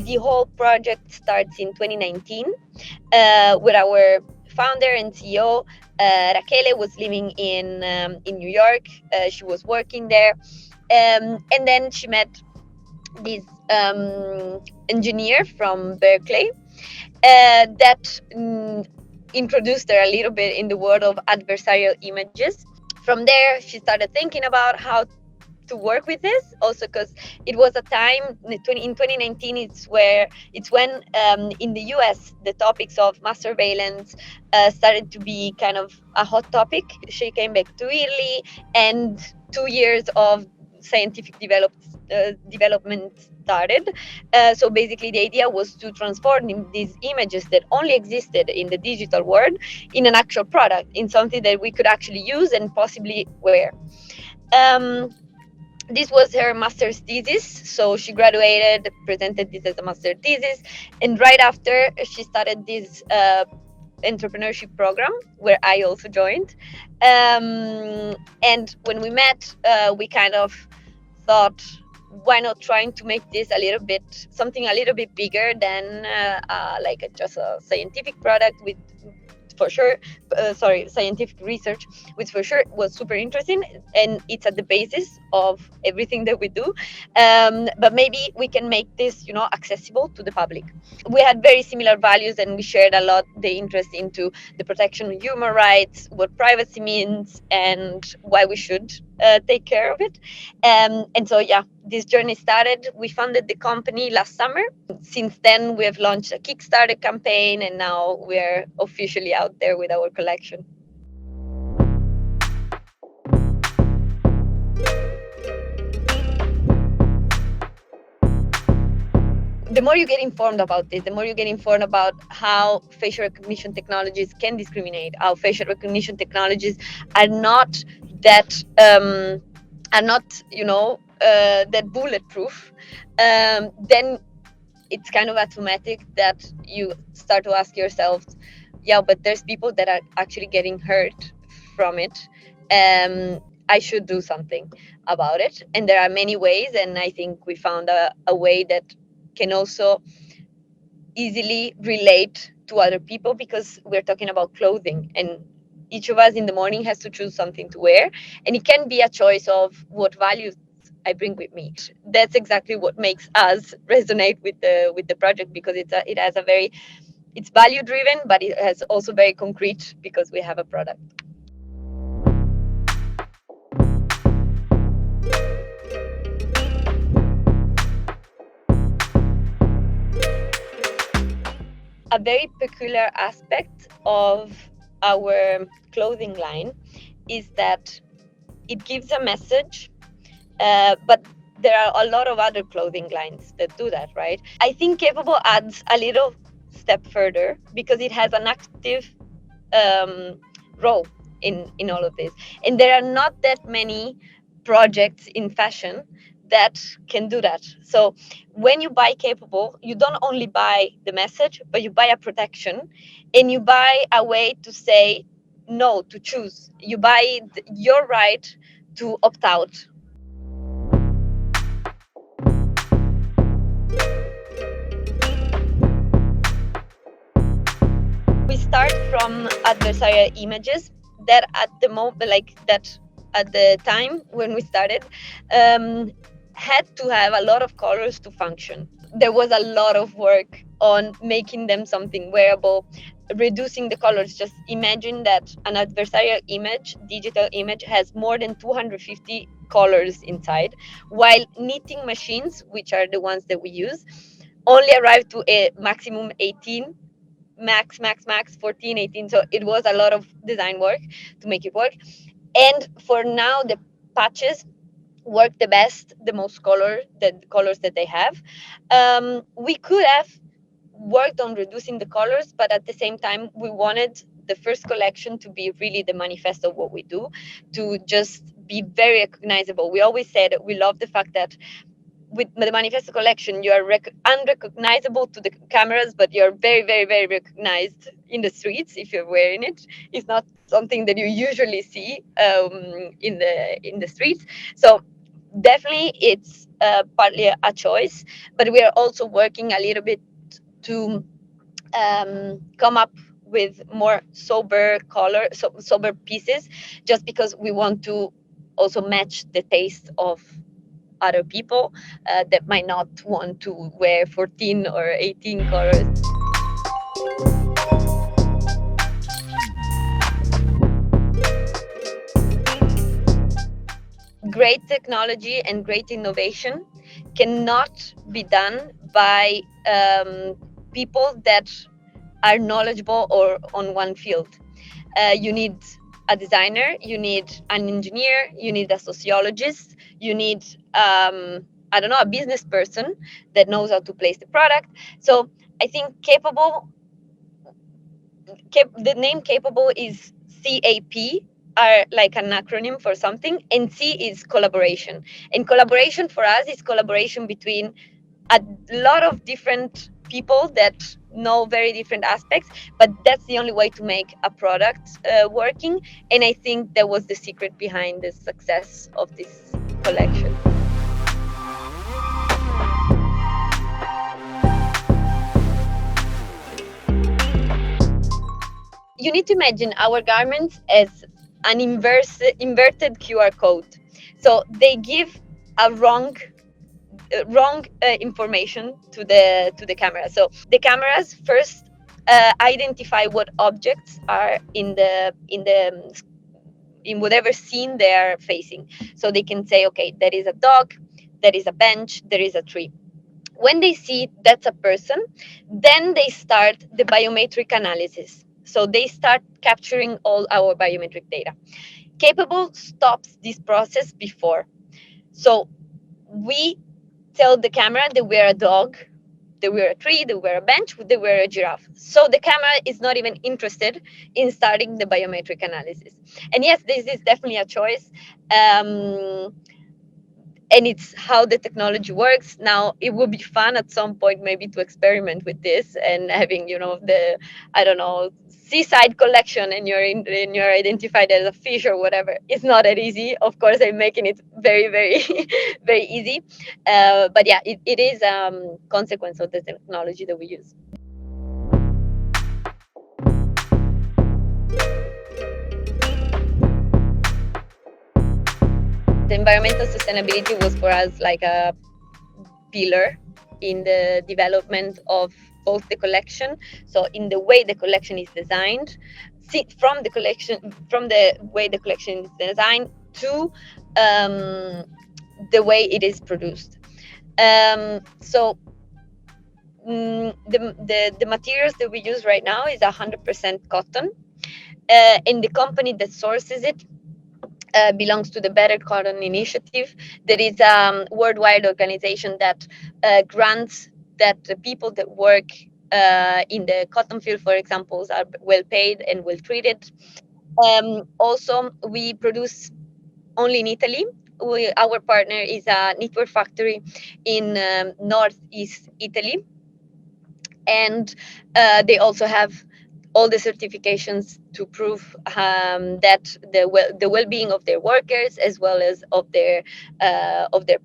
The whole project starts in 2019 with our founder and CEO. Rachele was living in New York. She was working there, and then she met this engineer from Berkeley that introduced her a little bit in the world of adversarial images. From there, she started thinking about how to work with this, also because it was a time in 2019. It's when in the US the topics of mass surveillance started to be kind of a hot topic. She came back to Italy, and 2 years of scientific development started. So basically the idea was to transform these images that only existed in the digital world in an actual product, in something that we could actually use and possibly wear. This was her master's thesis. So she graduated, presented this as a master's thesis, and right after she started this entrepreneurship program where I also joined. And when we met, we kind of thought, why not trying to make this something a little bit bigger than like just a scientific product with scientific research, which for sure was super interesting, and it's at the basis of everything that we do. But maybe we can make this, accessible to the public. We had very similar values, and we shared a lot the interest into the protection of human rights, what privacy means, and why we should take care of it. And so, yeah, this journey started. We funded the company last summer. Since then, we have launched a Kickstarter campaign, and now we're officially out there with our collection. The more you get informed about this, the more you get informed about how facial recognition technologies can discriminate, how facial recognition technologies are not that that bulletproof. Then it's kind of automatic that you start to ask yourself, yeah, but there's people that are actually getting hurt from it. I should do something about it. And there are many ways, and I think we found a way that can also easily relate to other people, because we're talking about clothing, and each of us in the morning has to choose something to wear, and it can be a choice of what values I bring with me. That's exactly what makes us resonate with the project, because it's value driven, but it has also very concrete, because we have a product. A very peculiar aspect of our clothing line is that it gives a message, but there are a lot of other clothing lines that do that, right? I think Capable adds a little step further, because it has an active role in all of this. And there are not that many projects in fashion that can do that. So when you buy Capable, you don't only buy the message, but you buy a protection, and you buy a way to say no, to choose. You buy your right to opt out. We start from adversarial images that at the time when we started, had to have a lot of colors to function. There was a lot of work on making them something wearable, reducing the colors. Just imagine that an adversarial image, digital image, has more than 250 colors inside, while knitting machines, which are the ones that we use, only arrive to a maximum 18, max 14, 18. So it was a lot of design work to make it work. And for now, the patches work the best, the colors that they have. We could have worked on reducing the colors, but at the same time, we wanted the first collection to be really the manifesto of what we do, to just be very recognizable. We always said we love the fact that with the manifesto collection, you are unrecognizable to the cameras, but you're very, very, very recognized in the streets if you're wearing it. It's not something that you usually see in the streets. So definitely, it's partly a choice, but we are also working a little bit to come up with more sober sober pieces, just because we want to also match the taste of other people that might not want to wear 14 or 18 colors. Great technology and great innovation cannot be done by people that are knowledgeable or on one field. You need a designer, you need an engineer, you need a sociologist, you need I don't know, a business person that knows how to place the product. So I think the name capable is CAP, are like an acronym for something, and C is collaboration. And collaboration for us is collaboration between a lot of different people that know very different aspects, but that's the only way to make a product working. And I think that was the secret behind the success of this collection. You need to imagine our garments as an inverted QR code. So they give a wrong information to the camera. So the cameras first identify what objects are in whatever scene they are facing. So they can say, okay, there is a dog, there is a bench, there is a tree. When they see that's a person, then they start the biometric analysis. So they start capturing all our biometric data. Capable stops this process before. So we tell the camera that we're a dog, that we're a tree, that we're a bench, that we're a giraffe. So the camera is not even interested in starting the biometric analysis. And yes, this is definitely a choice. And it's how the technology works. Now it would be fun at some point maybe to experiment with this and having, the, I don't know, seaside collection, and you're identified as a fish or whatever. It's not that easy. Of course, I'm making it very, very very easy, but yeah, it is consequence of the technology that we use. The environmental sustainability was for us like a pillar in the development of both the collection. So in the way the collection is designed, from the way the collection is designed to the way it is produced. So the materials that we use right now is 100% cotton, and the company that sources it belongs to the Better Cotton Initiative. That is a worldwide organization that grants that the people that work in the cotton field, for example, are well paid and well treated. Also, we produce only in Italy. Our partner is a knitwear factory in northeast Italy, and they also have all the certifications to prove that the well-being of their workers as well as of their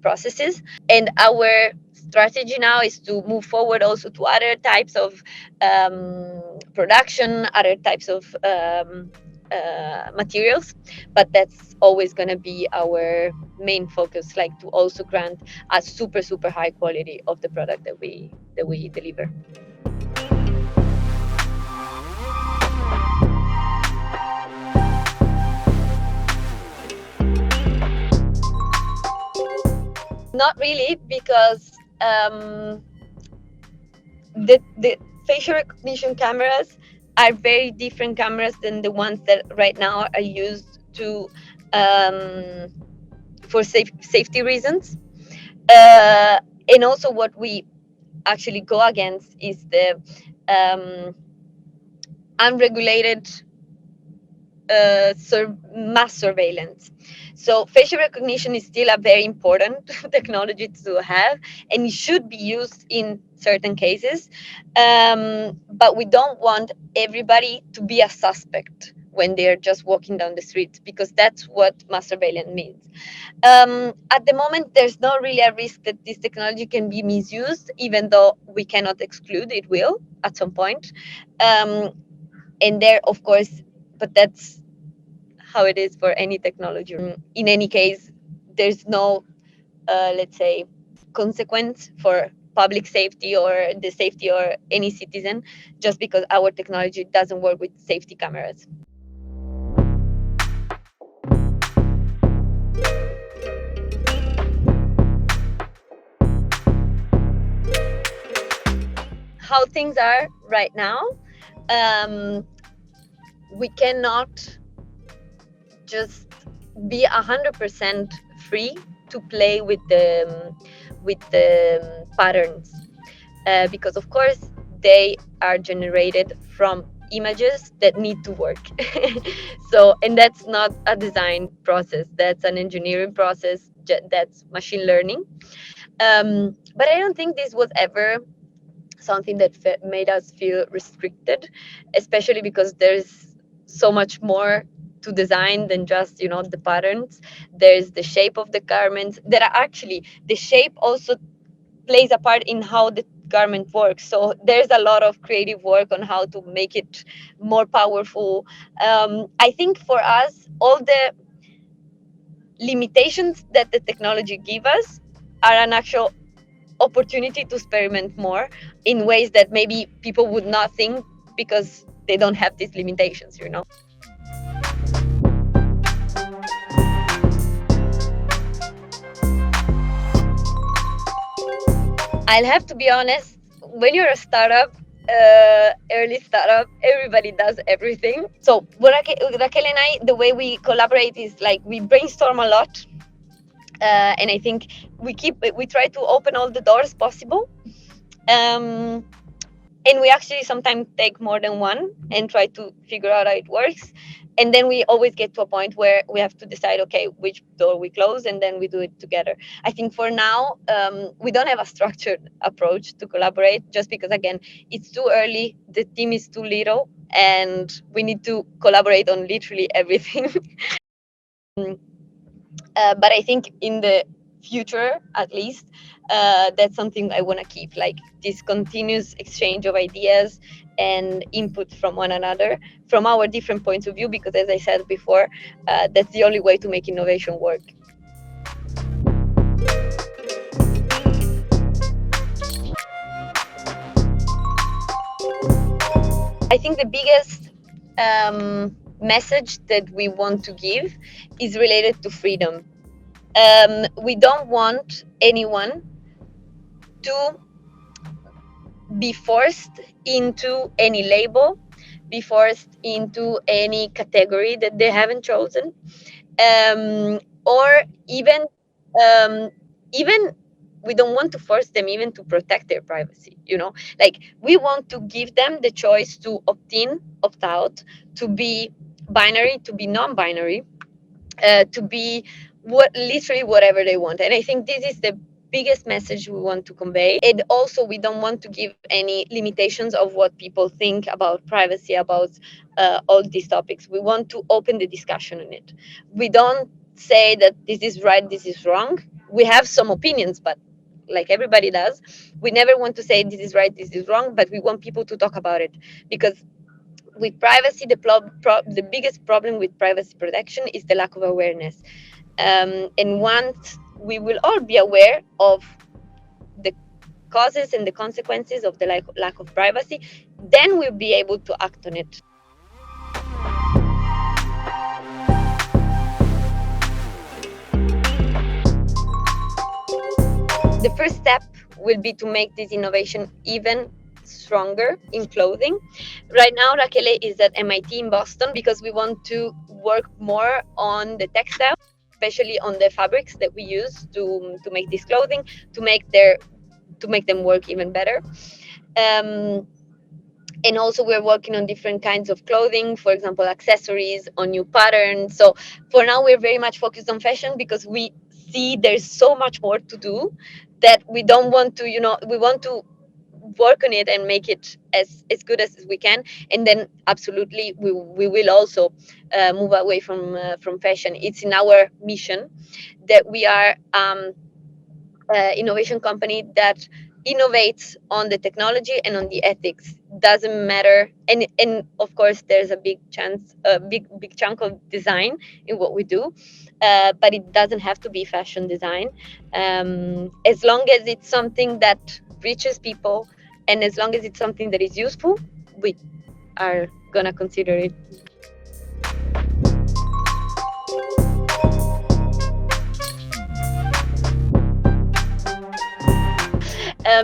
processes. And our strategy now is to move forward also to other types of production, other types of materials, but that's always going to be our main focus, like to also grant a super high quality of the product that we deliver. Not really, because the facial recognition cameras are very different cameras than the ones that right now are used to for safety reasons. And also, what we actually go against is the unregulated mass surveillance. So facial recognition is still a very important technology to have, and it should be used in certain cases. But we don't want everybody to be a suspect when they're just walking down the street, because that's what mass surveillance means. At the moment, there's not really a risk that this technology can be misused, even though we cannot exclude it will at some point. Um, and there, of course, but that's how it is for any technology. In any case, there's no, let's say, consequence for public safety or the safety or any citizen just because our technology doesn't work with safety cameras. How things are right now, um, we cannot just be 100% free to play with the patterns, because of course they are generated from images that need to work. So, and that's not a design process, that's an engineering process, that's machine learning. But I don't think this was ever something that made us feel restricted, especially because there's so much more to design than just, you know, the patterns. There's the shape of the garments that are actually, the shape also plays a part in how the garment works. So there's a lot of creative work on how to make it more powerful. I think for us, all the limitations that the technology give us are an actual opportunity to experiment more in ways that maybe people would not think because they don't have these limitations, you know. I'll have to be honest, when you're a startup, early startup, everybody does everything. So Raquel and I, the way we collaborate is like we brainstorm a lot, and I think we try to open all the doors possible. Um, and we actually sometimes take more than one and try to figure out how it works, and then we always get to a point where we have to decide, okay, which door we close, and then we do it together. I think for now, we don't have a structured approach to collaborate, just because again, it's too early, the team is too little, and we need to collaborate on literally everything. But I think in the future, at least, that's something I want to keep, like this continuous exchange of ideas and input from one another from our different points of view, because as I said before, that's the only way to make innovation work. I think the biggest message that we want to give is related to freedom. We don't want anyone to be forced into any label, be forced into any category that they haven't chosen, or um, even we don't want to force them even to protect their privacy. You know, like we want to give them the choice to opt in, opt out, to be binary, to be non-binary, to be literally whatever they want. And I think this is the biggest message we want to convey. And also, we don't want to give any limitations of what people think about privacy, about all these topics. We want to open the discussion on it. We don't say that this is right, this is wrong. We have some opinions, but like everybody does, we never want to say this is right, this is wrong, but we want people to talk about it, because with privacy, the biggest problem with privacy protection is the lack of awareness. And once we will all be aware of the causes and the consequences of the lack of privacy, then we'll be able to act on it. The first step will be to make this innovation even stronger in clothing. Right now, Raquel is at MIT in Boston because we want to work more on the textile, especially on the fabrics that we use to make this clothing, to make them work even better. And also we're working on different kinds of clothing, for example, accessories, on new patterns. So for now, we're very much focused on fashion because we see there's so much more to do that we don't want to, we want to work on it and make it as good as we can. And then absolutely we will also move away from fashion. It's in our mission that we are innovation company that innovates on the technology and on the ethics. Doesn't matter, and of course there's a big chance, a big chunk of design in what we do, but it doesn't have to be fashion design. As long as it's something that reaches people, and as long as it's something that is useful, we are gonna consider it.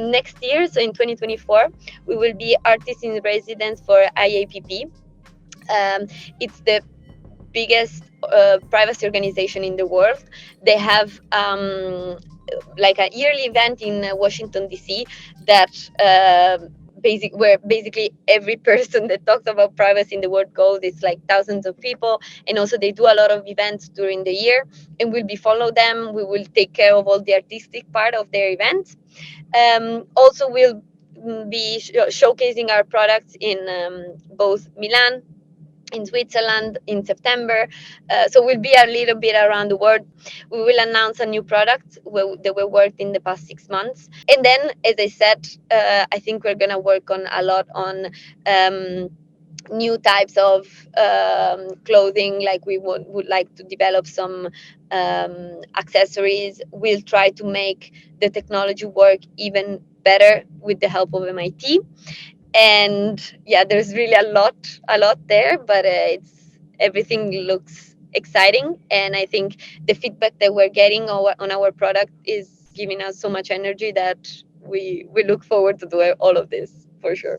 Next year, so in 2024, we will be artists in residence for IAPP. It's the biggest privacy organization in the world. They have like a yearly event in Washington D.C. that where basically every person that talks about privacy in the world goes. It's like thousands of people, and also they do a lot of events during the year, and we'll be follow them. We will take care of all the artistic part of their events. Also, we'll be showcasing our products in both Milan, in Switzerland in September. So we'll be a little bit around the world. We will announce a new product that we worked in the past 6 months. And then, as I said, I think we're going to work on a lot on new types of clothing. Like we would like to develop some accessories. We'll try to make the technology work even better with the help of MIT. And yeah, there's really a lot there, but it's everything looks exciting, and I think the feedback that we're getting on our product is giving us so much energy that we look forward to do all of this for sure.